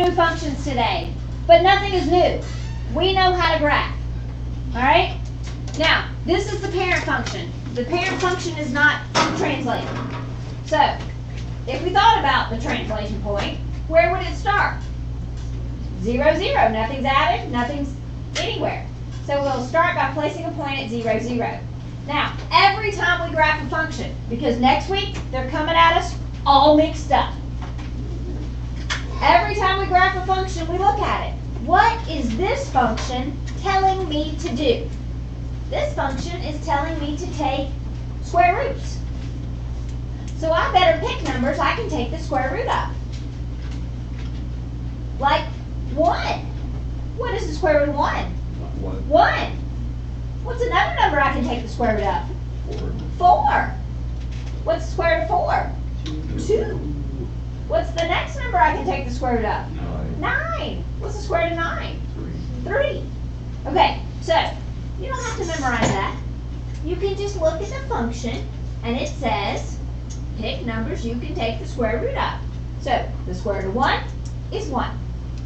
new functions today, but nothing is new. We know how to graph. All right? Now, this is the parent function. The parent function is not translated. So, if we thought about the translation point, where would it start? 0, 0. Nothing's added, nothing's anywhere. So we'll start by placing a point at 0, 0. Now, every time we graph a function, because next week they're coming at us all mixed up. Every time we graph a function, we look at it. What is this function telling me to do? This function is telling me to take square roots. So I better pick numbers I can take the square root of. Like 1. What is the square root of 1? 1. What's another number I can take the square root of? 4. What's the square root of 4? 2. What's the next number I can take the square root of? 9. What's the square root of 9? 3. Okay, so you don't have to memorize that. You can just look at the function and it says pick numbers you can take the square root of. So the square root of 1 is 1.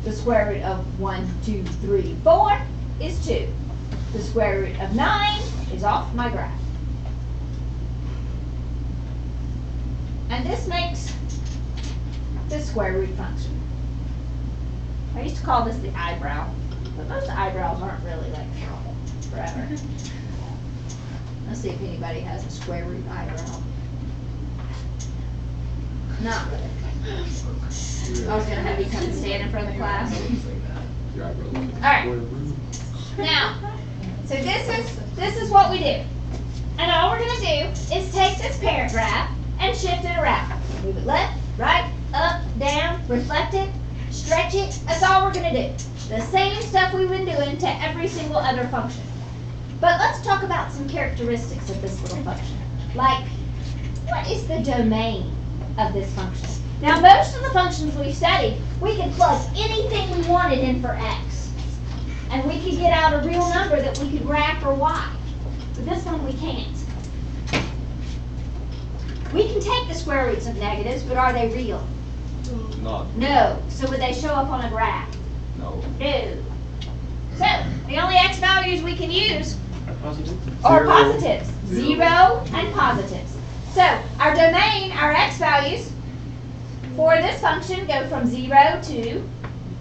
The square root of 1, 2, 3, 4 is 2. The square root of 9 is off my graph. And this makes the square root function. I used to call this the eyebrow, but most eyebrows aren't really like forever. Let's see if anybody has a square root eyebrow. Not really. I was going to have you come and stand in front of the class. Alright. Now, so this is what we do. And all we're going to do is take this parent graph and shift it around. Move it left, right, up, down, reflect it, stretch it. That's all we're going to do. The same stuff we've been doing to every single other function. But let's talk about some characteristics of this little function. Like, what is the domain of this function? Now, most of the functions we've studied, we could plug anything we wanted in for x. And we could get out a real number that we could graph for y. But this one we can't. We can take the square roots of negatives, but are they real? No. So would they show up on a graph? No. So, the only x values we can use are positives. 0 and positives. So, our domain, our x values, for this function go from 0 to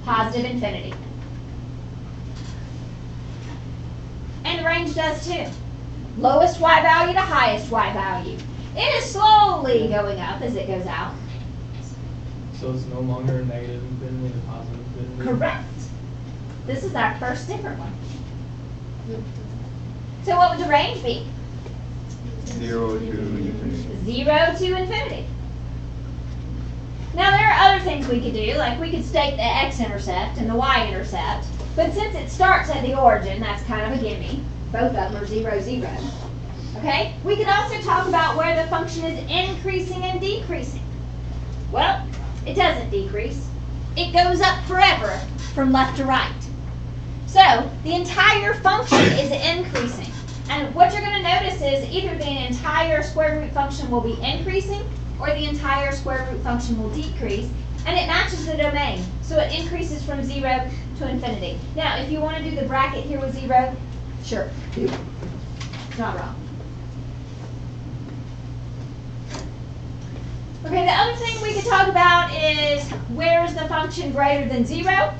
positive infinity. And the range does too. Lowest y value to highest y value. It is slowly going up as it goes out. So it's no longer a negative infinity and a positive infinity? Correct. This is our first different one. So what would the range be? 0 to infinity. 0 to infinity. Now there are other things we could do, like we could state the x-intercept and the y-intercept, but since it starts at the origin, that's kind of a gimme. Both of them are 0, 0. Okay? We could also talk about where the function is increasing and decreasing. Well, it doesn't decrease. It goes up forever from left to right. So the entire function is increasing. And what you're going to notice is either the entire square root function will be increasing or the entire square root function will decrease, and it matches the domain. So it increases from 0 to infinity. Now, if you want to do the bracket here with 0, sure, do it. It's not wrong. Okay, the other thing we could talk about is where is the function greater than 0?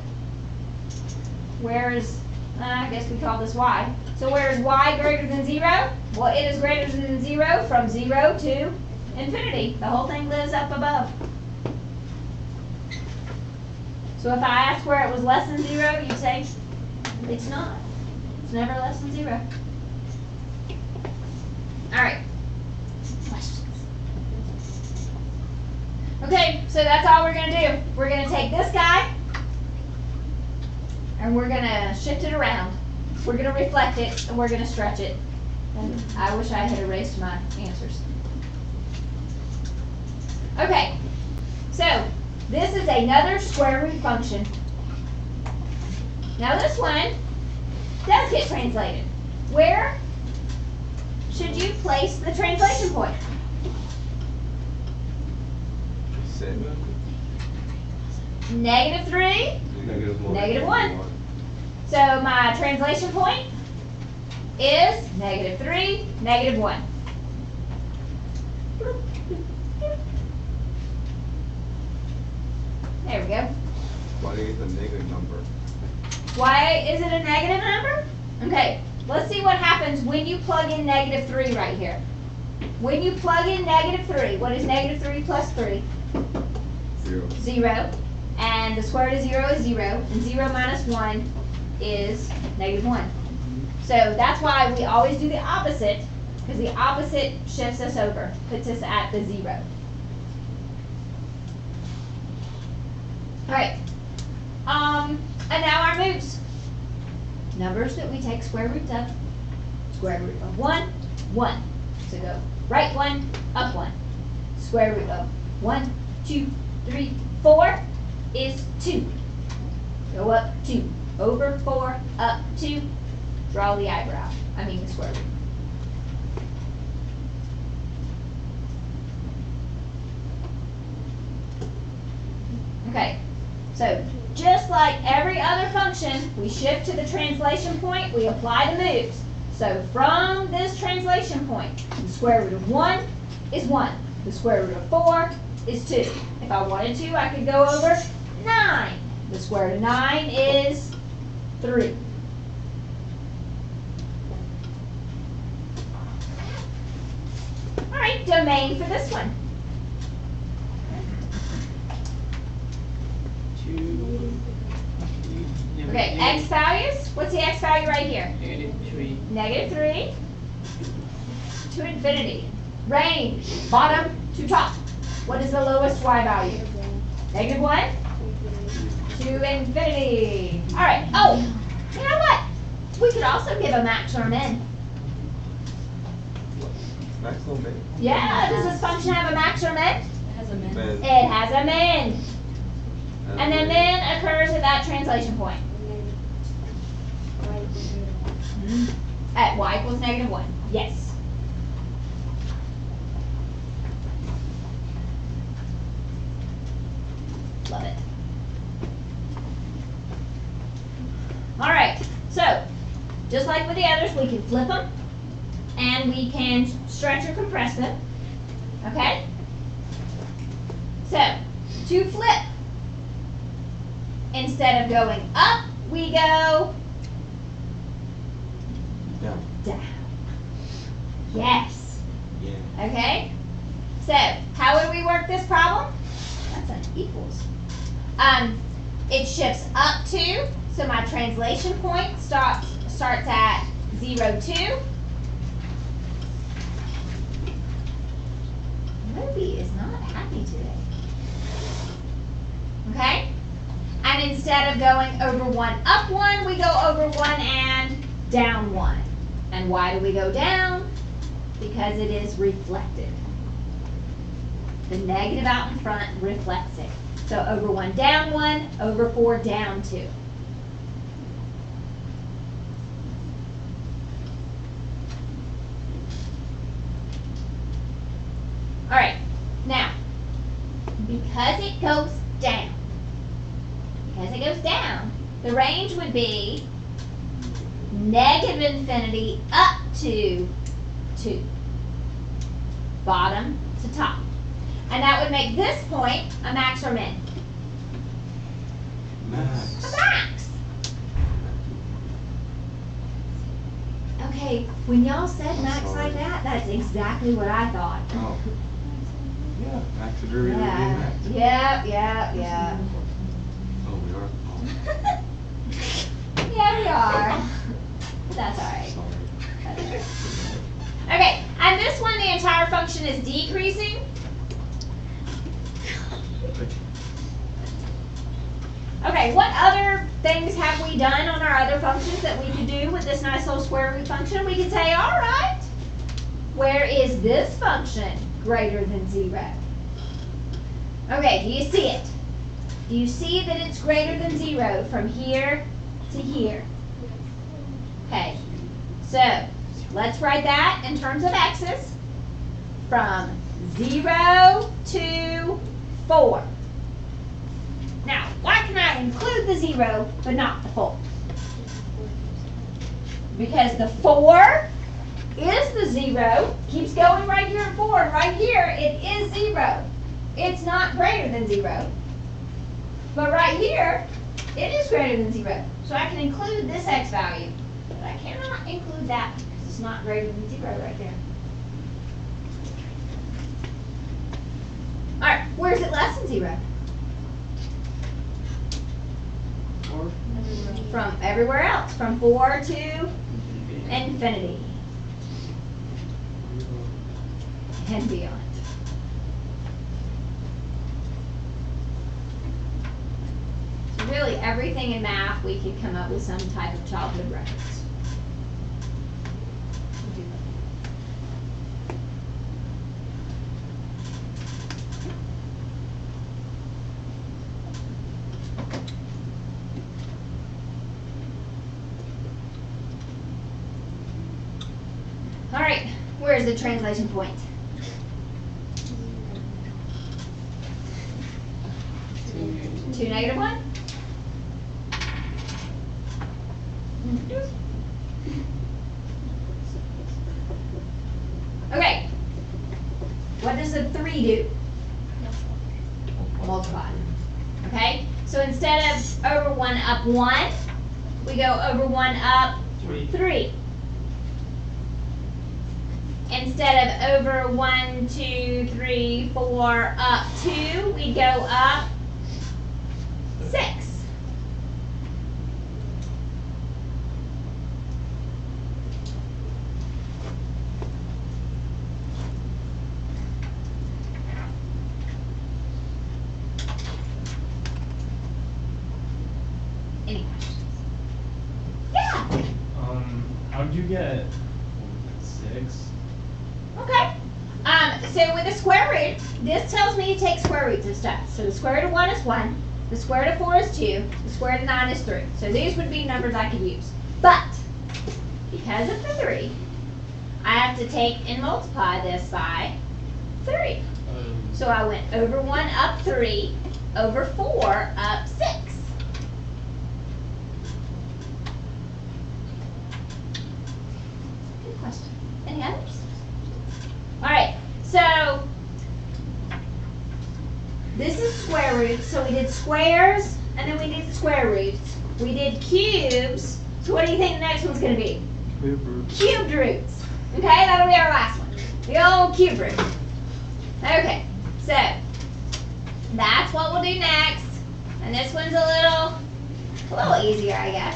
Where is, I guess we call this y. So where is y greater than 0? Well, it is greater than 0 from 0 to infinity. The whole thing lives up above. So if I asked where it was less than 0, you'd say, it's not. It's never less than 0. All right. Questions? Okay, so that's all we're going to do. We're going to take this guy, and we're going to shift it around. We're going to reflect it, and we're going to stretch it. And I wish I had erased my answers. Okay, so this is another square root function. Now this one does get translated. Where should you place the translation point? 7. negative 3, -1. negative 1. So my translation point is negative 3, negative 1. There we go. Why is it a negative number? Why is it a negative number? Okay, let's see what happens when you plug in negative 3 right here. When you plug in negative 3, what is negative 3 plus 3? 0. 0. And the square root of 0 is 0. And 0 minus 1 is negative 1. So that's why we always do the opposite, because the opposite shifts us over, puts us at the 0. Alright. And now our moves. Numbers that we take square roots of. Square root of 1, 1. So go right 1, up 1. Square root of 1, 2, 3, 4 is 2. Go up 2. Over 4, up 2. Draw the eyebrow. I mean the square root. Okay, so just like every other function, we shift to the translation point, we apply the moves. So from this translation point, the square root of 1 is 1. The square root of 4 is 2. If I wanted to, I could go over 9. The square root of 9 is 3. All right, domain for this one. Okay, x values. What's the x value right here? -3. Negative 3 to infinity. Range, bottom to top. What is the lowest y value? Negative 1 to infinity. All right. Oh, you know what? We could also give a max or a min. Maximum min. Yeah, does this function have a max or a min? Min. It has a min. And then min occurs at that translation point. At y equals negative 1. Yes. Love it. All right. So, just like with the others, we can flip them. And we can stretch or compress them. Okay? So, to flip, instead of going up, we go Down. down. Yes. Yeah. Okay? So, how would we work this problem? That's an equals. It shifts up 2, so my translation point starts at 0, 2. Ruby is not happy today. Okay? And instead of going over 1, up 1, we go over 1 and down 1. And why do we go down? Because it is reflected. The negative out in front reflects it. So over 1, down 1, over 4, down 2. All right, now, because it goes down, the range would be negative infinity up to 2, bottom to top. And that would make this point a max or min? Max. A max. Okay, when y'all said max like that, that's exactly what I thought. Oh. Yeah. Max or derivative would be Yeah, max. yeah. Oh, we are. Oh, Yeah, we are. That's all right. sorry. Okay, and this one, the entire function is decreasing. Okay, what other things have we done on our other functions that we could do with this nice little square root function? We could say, all right, where is this function greater than 0? Okay, do you see it? Do you see that it's greater than 0 from here to here? Okay, so let's write that in terms of x's from 0 to 4. Now, include the 0, but not the 4. Because the 4 is the 0, keeps going right here at 4, and right here it is 0. It's not greater than 0. But right here, it is greater than 0. So I can include this x value, but I cannot include that because it's not greater than 0 right there. All right, where is it less than 0? From everywhere else, from 4 to infinity and beyond. So really, everything in math, we could come up with some type of childhood reference. All right, where's the translation point? To -1? Okay, what does the 3 do? Multiply. Okay, so instead of over 1 up 1, we go over 1 up 3. Instead of over 1, 2, 3, 4, up 2, we go up 6. Any questions? Yeah. How'd you get 6? Okay. So with the square root, this tells me to take square roots of stuff. So the square root of 1 is 1, the square root of 4 is 2, the square root of 9 is 3. So these would be numbers I could use. But because of the 3, I have to take and multiply this by 3. So I went over 1 up 3, over 4 up 6. Good question. Any others? All right, so this is square roots. So we did squares, and then we did square roots. We did cubes. So what do you think the next one's going to be? Cubed roots. Okay, that'll be our last one. The old cube root. Okay, so that's what we'll do next. And this one's a little easier, I guess.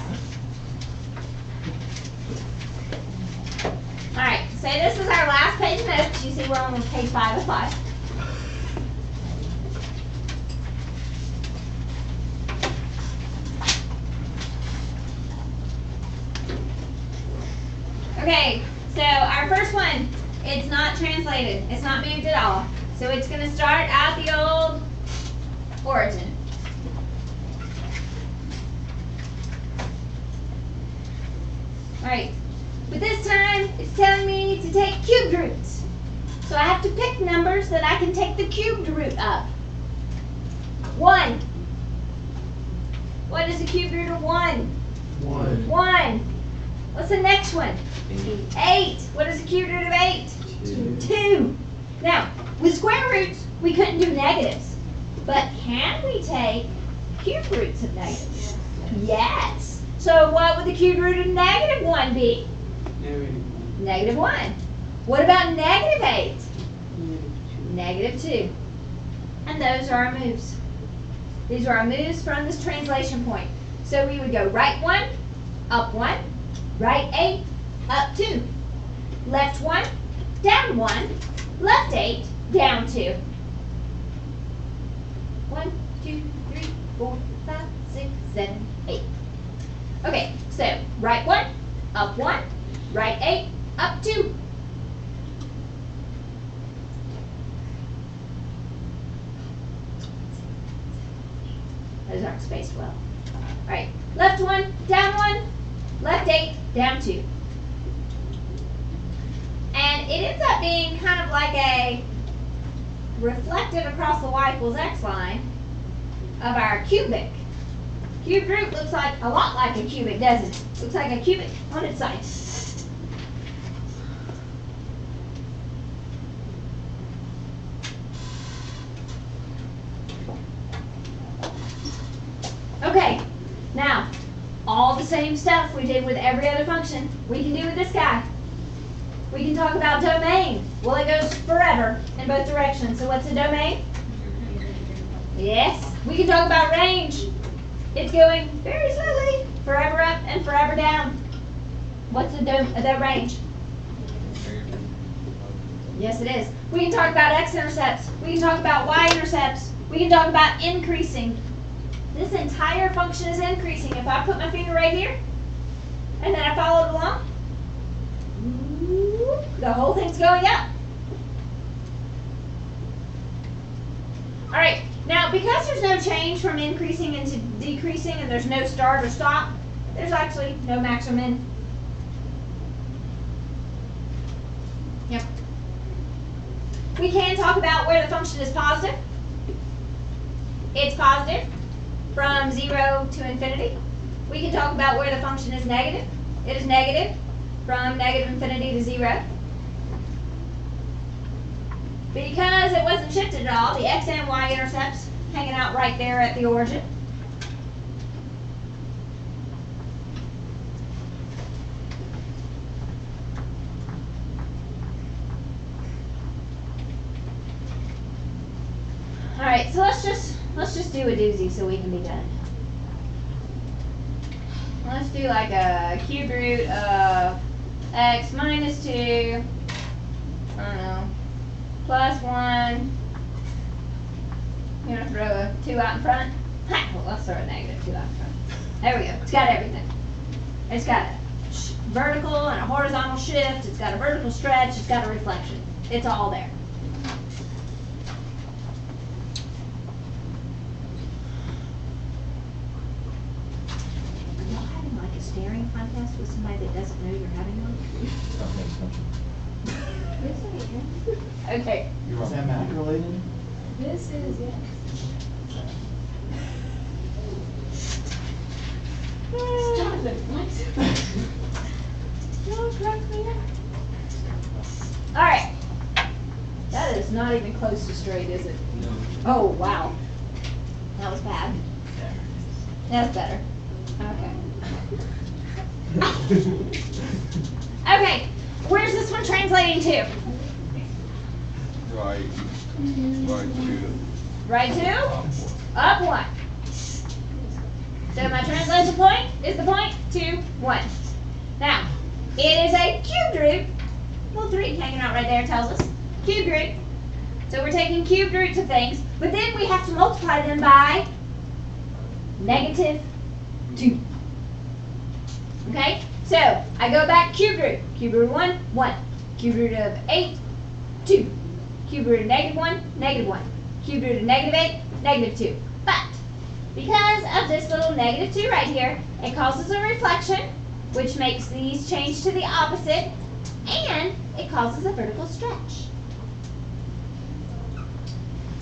All right, so this is our last page of notes. You see we're on page 5 of 5. Okay, so our first one, it's not translated. It's not moved at all. So it's going to start at the old origin. All right. But this time, it's telling me to take cubed roots. So I have to pick numbers that I can take the cubed root of. 1. What is the cubed root of 1? 1. What's the next one? 8. What is the cubed root of 8? 2. Now, with square roots, we couldn't do negatives. But can we take cubed roots of negatives? Yes. So what would the cubed root of -1 be? -1. What about -8? -2. And those are our moves. These are our moves from this translation point. So we would go right 1, up 1, right 8, up 2. Left 1, down 1, left 8, down 2. 1, 2, 3, 4, 5, 6, 7, 8. Okay, so right 1, up 1, right 8, up 2. Those aren't spaced well. All right, left 1, down 1, left 8, down 2. And it ends up being kind of like a reflected across the y equals x line of our cubic Cubed root looks like a lot like a cubic, doesn't it? Looks like a cubic on its side. Okay, now, all the same stuff we did with every other function, we can do with this guy. We can talk about domain. Well, it goes forever in both directions. So what's a domain? Yes. We can talk about range. It's going very slowly, forever up and forever down. What's the range? Yes, it is. We can talk about x-intercepts. We can talk about y-intercepts. We can talk about increasing. This entire function is increasing. If I put my finger right here, and then I follow it along, the whole thing's going up. All right, now because there's no change from increasing into decreasing and there's no start or stop, there's actually no max or min. Yep. We can talk about where the function is positive. It's positive from 0 to infinity. We can talk about where the function is negative. It is negative from negative infinity to 0. Because it wasn't shifted at all, the x and y intercepts hanging out right there at the origin. All right, so let's just do a doozy so we can be done. Let's do like a cube root of x minus 2, I don't know, plus 1. You're going to throw a 2 out in front? Well, let's throw a negative 2 out in front. There we go. It's got everything. It's got a vertical and a horizontal shift. It's got a vertical stretch. It's got a reflection. It's all there. Are y'all having like a staring contest with somebody that doesn't know you're having one? Okay. Is that math related? This is, yes. Stop it, what? Don't crack me up. All right. That is not even close to straight, is it? No. Oh, wow. That was bad. That's better. Okay. Okay. Where's this one translating to? Right. Right to. Right to? Up 1. So my translation point is the point 2, 1. Now, it is a cubed root. Little 3 hanging out right there tells us. Cubed root. So we're taking cubed roots of things, but then we have to multiply them by -2. Okay? So I go back cubed root. Cubed root of 1, 1. Cubed root of 8, 2. Cube root of -1, -1. Cube root of -8, -2. But because of this little -2 right here, it causes a reflection, which makes these change to the opposite, and it causes a vertical stretch.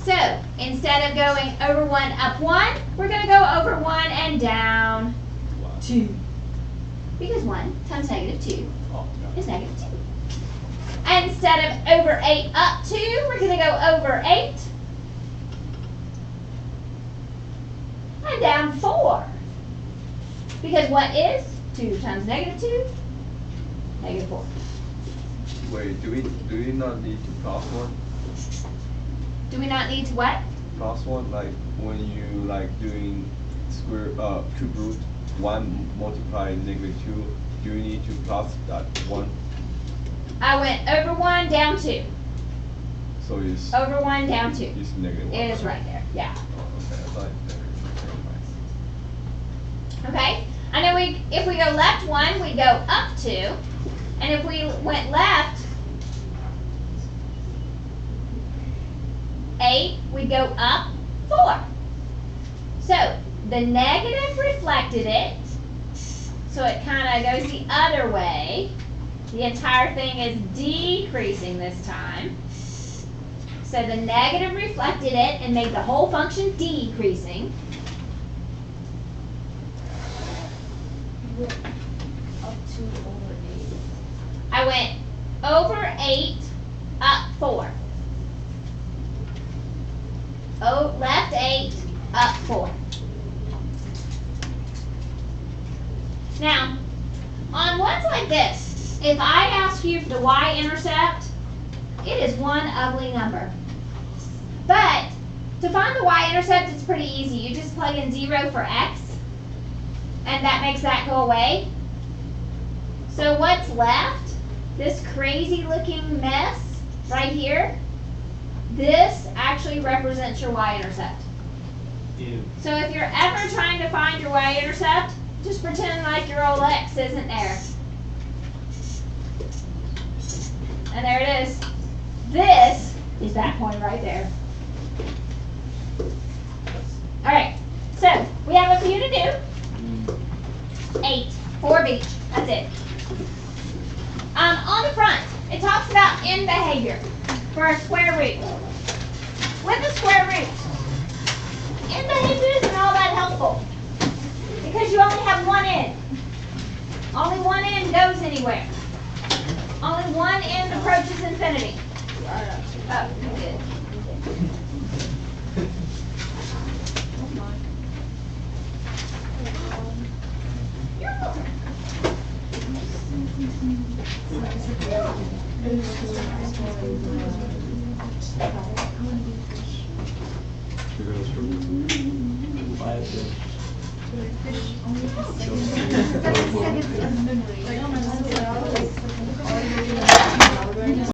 So instead of going over 1, up 1, we're going to go over 1 and down 2. Because 1 times -2 is -2. And instead of over 8 up 2, we're going to go over 8 and down 4. Because what is 2 times -2? -4. Wait, do we not need to plus 1? Do we not need to what? Plus 1, like when you like doing square cube root 1 multiply -2, do you need to plus that 1? I went over 1, down 2. So it's Over 1, down 2. it's -1. It is right there, yeah. Oh, okay, I thought Okay? And then if we go left 1, we go up 2. And if we went left 8, we'd go up 4. So the negative reflected it. So it kind of goes the other way. The entire thing is decreasing this time. So the negative reflected it and made the whole function decreasing. went up to over 8. I went over 8, up 4. Oh, left 8, up 4. Now, on ones like this, if I ask you the y-intercept, it is one ugly number. But to find the y-intercept, it's pretty easy. You just plug in 0 for x, and that makes that go away. So what's left? This crazy looking mess right here, this actually represents your y-intercept. Ew. So if you're ever trying to find your y-intercept, just pretend like your old x isn't there. And there it is. This is that point right there. Alright, so we have a few to do. 8, 4B, that's it. On the front, it talks about end behavior for a square root. With a square root, end behavior isn't all that helpful because you only have one end. Only one end goes anywhere. Only one end approaches infinity. Oh, you did. You're welcome. Five.